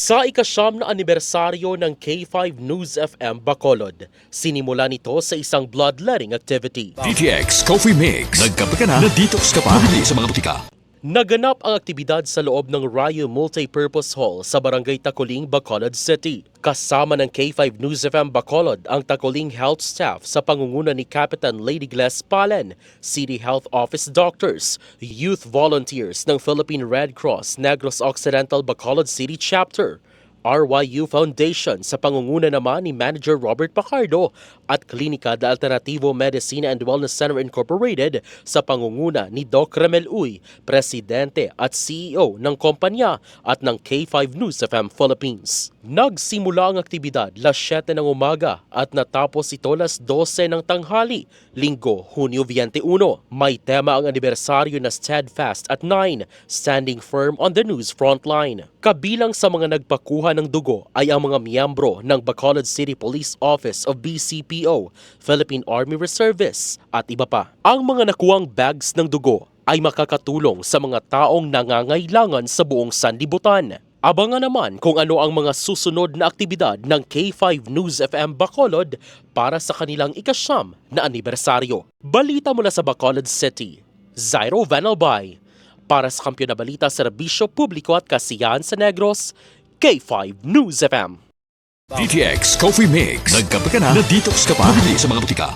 Sa ikasyam na anibersaryo ng K5 News FM Bacolod, sinimula nito sa isang bloodletting activity. DTX Coffee Mix. Nagkape ka na, na-detox ka pa. Bumili sa mga butika. Naganap ang aktibidad sa loob ng Rayo Multipurpose Hall sa Barangay Taculing, Bacolod City. Kasama ng K5 News FM Bacolod ang Taculing Health Staff sa pangunguna ni Kapitan Lady Gles Palen, City Health Office Doctors, Youth Volunteers ng Philippine Red Cross Negros Occidental Bacolod City Chapter, RYU Foundation sa pangunguna naman ni Manager Robert Pacardo at Klinika de Alternativo Medicina and Wellness Center Incorporated sa pangunguna ni Doc Ramel Uy, Presidente at CEO ng kumpanya at ng K5 News FM Philippines. Nagsimula ang aktibidad alas 7 ng umaga at natapos ito alas 12 ng tanghali, Linggo, Hunyo 21. May tema ang anibersaryo na Steadfast at 9, Standing Firm on the News Frontline. Kabilang sa mga nagpakuha ng dugo ay ang mga miyembro ng Bacolod City Police Office of BCPO, Philippine Army Reservists at iba pa. Ang mga nakuhang bags ng dugo ay makakatulong sa mga taong nangangailangan sa buong sanlibutan. Abangan naman kung ano ang mga susunod na aktibidad ng K5 News FM Bacolod para sa kanilang ikasyam na anibersaryo. Balita mula sa Bacolod City, Zairo Vanalbay. Para sa Kampiyon na Balita, Serbisyo Publiko at Kasiyahan sa Negros, K5 News FM. DTX Coffee Mix. Nagkape ka na, na-detox ka pa. Bumili sa mga butika.